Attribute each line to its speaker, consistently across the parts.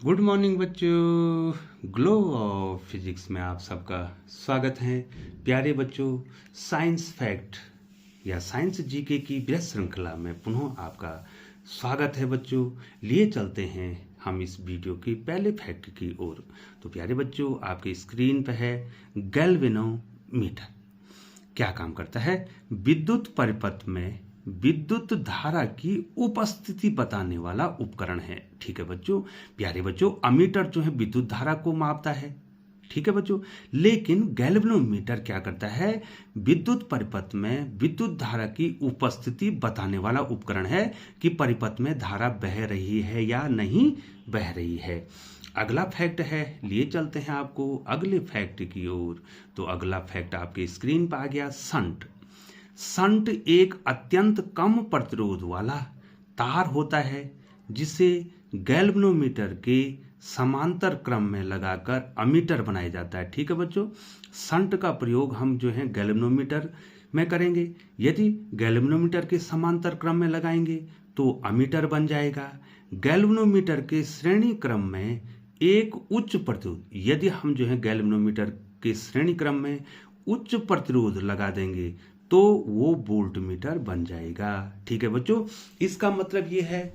Speaker 1: Good morning बच्चों। Glow of physics में आप सबका स्वागत है। प्यारे बच्चों, साइंस फैक्ट या साइंस जीके की बृहद श्रृंखला में पुनः आपका स्वागत है बच्चों। लिए चलते हैं हम इस वीडियो के पहले फैक्ट की ओर। तो प्यारे बच्चों, आपके स्क्रीन पर है गैल्वेनोमीटर। क्या काम करता है? विद्युत परिपथ में विद्युत धारा की उपस्थिति बताने वाला उपकरण है। ठीक है बच्चों। प्यारे बच्चों, अमीटर जो है विद्युत धारा को मापता है। ठीक है बच्चों। लेकिन गैल्वेनोमीटर क्या करता है? विद्युत परिपथ में विद्युत धारा की उपस्थिति बताने वाला उपकरण है कि परिपथ में धारा बह रही है या नहीं बह रही है। अगला फैक्ट है, लिए चलते हैं आपको अगले फैक्ट की ओर। तो अगला फैक्ट आपके स्क्रीन पर आ गया, संट। संट एक अत्यंत कम प्रतिरोध वाला तार होता है जिसे गैल्वेनोमीटर के समांतर क्रम में लगाकर अमीटर बनाया जाता है। ठीक है बच्चों। संट का प्रयोग हम जो है गैल्वेनोमीटर में करेंगे। यदि गैल्वेनोमीटर के समांतर क्रम में लगाएंगे तो अमीटर बन जाएगा। गैल्वेनोमीटर के श्रेणी क्रम में एक उच्च प्रतिरोध, यदि हम जो है गैल्वेनोमीटर के श्रेणी क्रम में उच्च प्रतिरोध लगा देंगे तो वो वोल्टमीटर बन जाएगा। ठीक है बच्चों। इसका मतलब ये है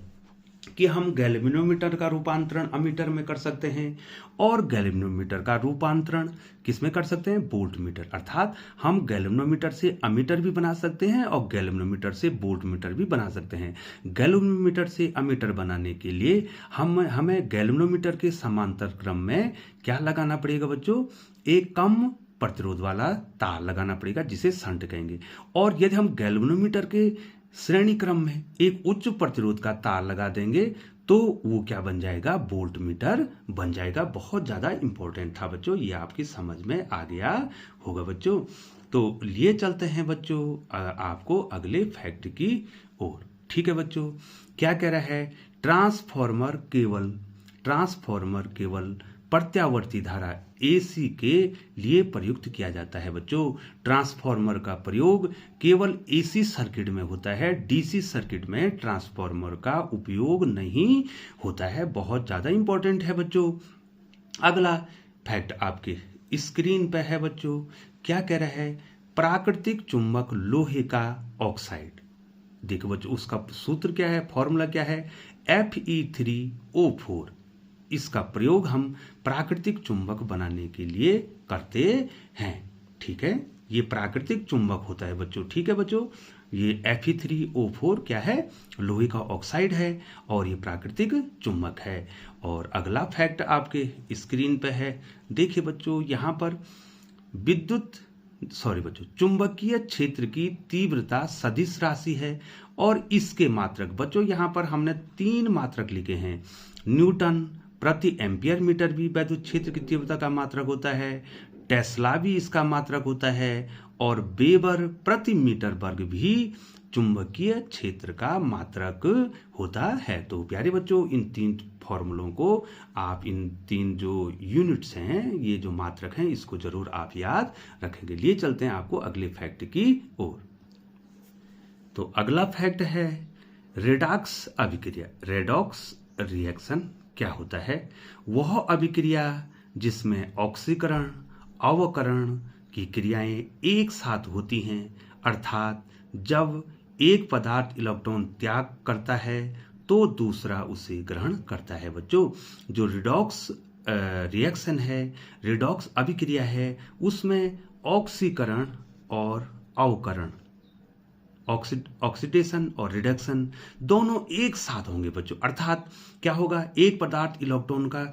Speaker 1: कि हम गैल्वेनोमीटर का रूपांतरण अमीटर में कर सकते हैं और गैल्वेनोमीटर का रूपांतरण किस में कर सकते हैं? वोल्टमीटर। अर्थात हम गैल्वेनोमीटर से अमीटर भी बना सकते हैं और गैल्वेनोमीटर से वोल्टमीटर भी बना सकते हैं। गैल्वेनोमीटर से अमीटर बनाने के लिए हमें गैल्वेनोमीटर के समांतर क्रम में क्या लगाना पड़ेगा बच्चों? एक कम प्रतिरोध वाला तार लगाना पड़ेगा जिसे संट कहेंगे। और यदि हम गैल्वेनोमीटर के श्रेणी क्रम में एक उच्च प्रतिरोध का तार लगा देंगे तो वो क्या बन जाएगा? वोल्टमीटर बन जाएगा। बहुत ज्यादा इंपॉर्टेंट था बच्चों, ये आपकी समझ में आ गया होगा बच्चों। तो लिए चलते हैं बच्चों आपको अगले फैक्ट की ओर। ठीक है बच्चों। क्या कह रहा है? ट्रांसफॉर्मर केवल प्रत्यावर्ती धारा एसी के लिए प्रयुक्त किया जाता है बच्चों। ट्रांसफॉर्मर का प्रयोग केवल एसी सर्किट में होता है, डीसी सर्किट में ट्रांसफॉर्मर का उपयोग नहीं होता है। बहुत ज्यादा इंपॉर्टेंट है बच्चों। अगला फैक्ट आपके स्क्रीन पर है बच्चों। क्या कह रहा है? प्राकृतिक चुंबक लोहे का ऑक्साइड। देखो बच्चों, उसका सूत्र क्या है, फॉर्मूला क्या है? Fe3O4। इसका प्रयोग हम प्राकृतिक चुंबक बनाने के लिए करते हैं। ठीक है, ये प्राकृतिक चुंबक होता है बच्चों। ठीक है बच्चों, ये Fe3O4 क्या है? लोहे का ऑक्साइड है और ये प्राकृतिक चुंबक है। और अगला फैक्ट आपके स्क्रीन पे है। देखिए बच्चों, यहाँ पर चुंबकीय क्षेत्र की तीव्रता सदिश राशि है और इसके मात्रक बच्चों यहाँ पर हमने 3 मात्रक लिखे हैं। न्यूटन प्रति एम्पियर मीटर भी विद्युत क्षेत्र की तीव्रता का मात्रक होता है, टेस्ला भी इसका मात्रक होता है और वेबर प्रति मीटर वर्ग भी चुंबकीय क्षेत्र का मात्रक होता है। तो प्यारे बच्चों, इन 3 फॉर्मूलों को आप, इन 3 जो यूनिट्स हैं, ये जो मात्रक हैं, इसको जरूर आप याद रखेंगे। लिए चलते हैं आपको अगले फैक्ट की ओर। तो अगला फैक्ट है रेडॉक्स अभिक्रिया। रेडॉक्स रिएक्शन क्या होता है? वह अभिक्रिया जिसमें ऑक्सीकरण अवकरण की क्रियाएं एक साथ होती हैं। अर्थात जब एक पदार्थ इलेक्ट्रॉन त्याग करता है तो दूसरा उसे ग्रहण करता है बच्चों। जो रिडॉक्स रिएक्शन है, रिडॉक्स अभिक्रिया है, उसमें ऑक्सीकरण और अवकरण, ऑक्सीडेशन और रिडक्शन दोनों एक साथ होंगे बच्चों। अर्थात क्या होगा? एक पदार्थ इलेक्ट्रॉन का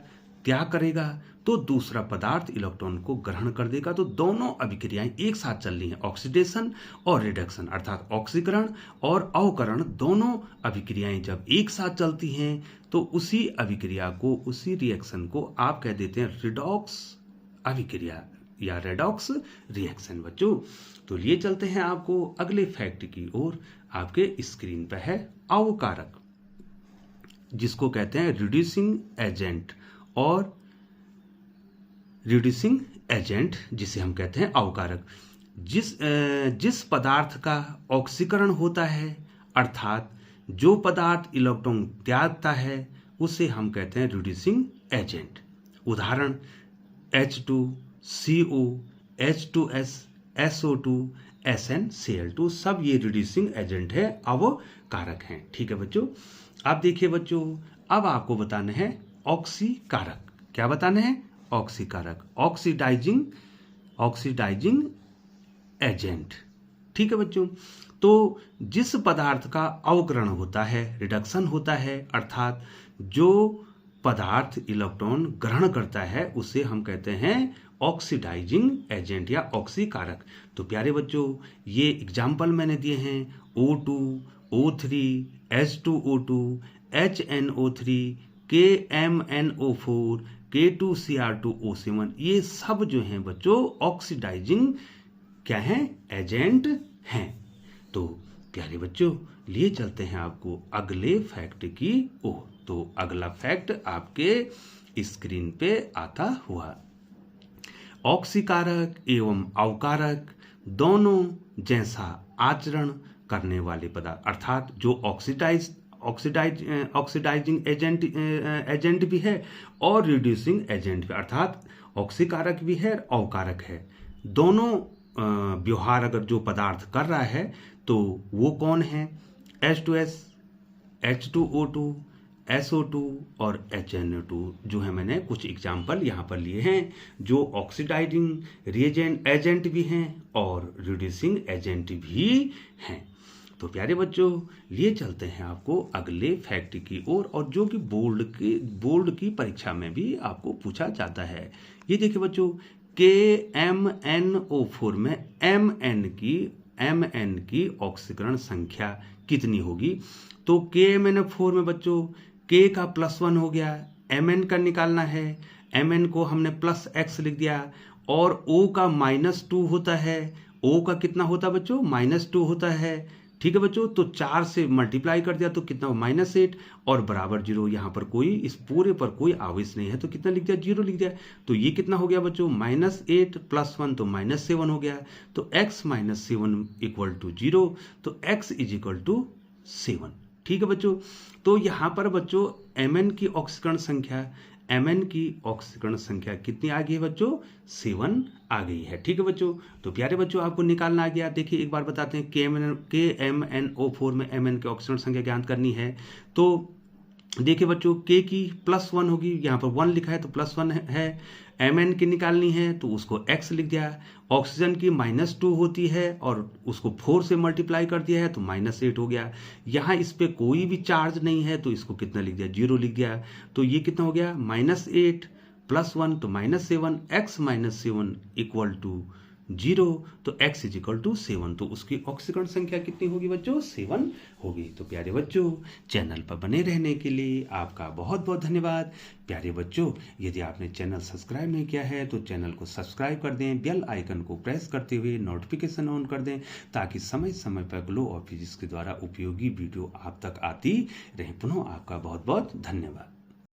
Speaker 1: त्याग करेगा तो दूसरा पदार्थ इलेक्ट्रॉन को ग्रहण कर देगा। तो दोनों अभिक्रियाएं एक साथ चल रही हैं, ऑक्सीडेशन और रिडक्शन, अर्थात ऑक्सीकरण और अवकरण दोनों अभिक्रियाएं जब एक साथ चलती हैं तो उसी अभिक्रिया को, उसी रिएक्शन को आप कह देते हैं रिडॉक्स अभिक्रिया या रेडॉक्स रिएक्शन बच्चों। तो लिए चलते हैं आपको अगले फैक्ट की ओर। आपके स्क्रीन पर है अवकारक, जिसको कहते हैं रिड्यूसिंग एजेंट, और रिड्यूसिंग एजेंट जिसे हम कहते हैं अवकारक। जिस पदार्थ का ऑक्सीकरण होता है, अर्थात जो पदार्थ इलेक्ट्रॉन त्यागता है, उसे हम कहते हैं रिड्यूसिंग एजेंट। उदाहरण H2CO, H2S, SO2, SnCl2 सब ये रिड्यूसिंग एजेंट है, अवकारक हैं। ठीक है बच्चों। अब देखिए बच्चों, अब आपको बताना है ऑक्सीकारक। क्या बताना है? ऑक्सीकारक, ऑक्सीडाइजिंग एजेंट। ठीक है बच्चों। तो जिस पदार्थ का अवकरण होता है, रिडक्शन होता है, अर्थात जो पदार्थ इलेक्ट्रॉन ग्रहण करता है, उसे हम कहते हैं ऑक्सीडाइजिंग एजेंट या ऑक्सीकारक। तो प्यारे बच्चों, ये एग्जाम्पल मैंने दिए हैं O2, O3, H2O2, HNO3, KMNO4, K2Cr2O7, ये सब जो हैं बच्चों ऑक्सीडाइजिंग क्या हैं? एजेंट हैं। तो प्यारे बच्चों, लिए चलते हैं आपको अगले फैक्ट की ओर। तो अगला फैक्ट आपके स्क्रीन पे आता हुआ। ऑक्सीकारक एवं अवकारक दोनों जैसा आचरण करने वाले पदार्थ, अर्थात जो ऑक्सीडाइजिंग एजेंट भी है और रिड्यूसिंग एजेंट भी, अर्थात ऑक्सीकारक भी है अवकारक है। दोनों व्यवहार अगर जो पदार्थ कर रहा है तो वो कौन है? H2S, H2O2, SO2 और HNO2 जो है, मैंने कुछ एग्जाम्पल यहाँ पर लिए हैं, जो ऑक्सीडाइजिंग रिएजेंट एजेंट भी हैं और रिड्यूसिंग एजेंट भी हैं। तो प्यारे बच्चों, लिए चलते हैं आपको अगले फैक्ट की ओर, और जो कि बोर्ड की परीक्षा में भी आपको पूछा जाता है। ये देखिए बच्चों, KMNO4 में Mn की ऑक्सीकरण संख्या कितनी होगी? तो KMNO4 में बच्चों K का +1 हो गया, Mn का निकालना है, Mn को हमने +X लिख दिया, और O का -2 होता है। O का कितना होता है बच्चों? -2 होता है। ठीक है बच्चों। तो 4 से मल्टीप्लाई कर दिया तो कितना? -8 और बराबर 0। यहाँ पर कोई, इस पूरे पर कोई आवेश नहीं है, तो कितना लिख दिया? 0 लिख दिया। तो ये कितना हो गया बच्चों? -8 + 1 तो -7 हो गया। तो x - 7 = 0। तो x = 7। ठीक है बच्चों। तो यहाँ पर बच्चों Mn की ऑक्सीकरण संख्या कितनी आ गई है बच्चों? 7 आ गई है। ठीक है बच्चों। तो प्यारे बच्चों, आपको निकालना आ गया। देखिए एक बार बताते हैं, KMNO4 में Mn की ऑक्सीकरण संख्या ज्ञात करनी है। तो देखिए बच्चों, K की +1 होगी, यहाँ पर 1 लिखा है तो +1 है। Mn की निकालनी है तो उसको X लिख दिया। ऑक्सीजन की -2 होती है और उसको 4 से मल्टीप्लाई कर दिया है तो -8 हो गया। यहाँ इस पे कोई भी चार्ज नहीं है तो इसको कितना लिख दिया? 0 लिख दिया। तो ये कितना हो गया? -8 + 1 तो -7, x - 7 = 0। तो x = 7। तो उसकी ऑक्सीकरण संख्या कितनी होगी बच्चों? 7 होगी। तो प्यारे बच्चों, चैनल पर बने रहने के लिए आपका बहुत बहुत धन्यवाद। प्यारे बच्चों, यदि आपने चैनल सब्सक्राइब नहीं किया है तो चैनल को सब्सक्राइब कर दें, बेल आइकन को प्रेस करते हुए नोटिफिकेशन ऑन कर दें, ताकि समय समय पर ग्लो ऑफ फिजिक्स के द्वारा उपयोगी वीडियो आप तक आती रहे। पुनः आपका बहुत बहुत धन्यवाद।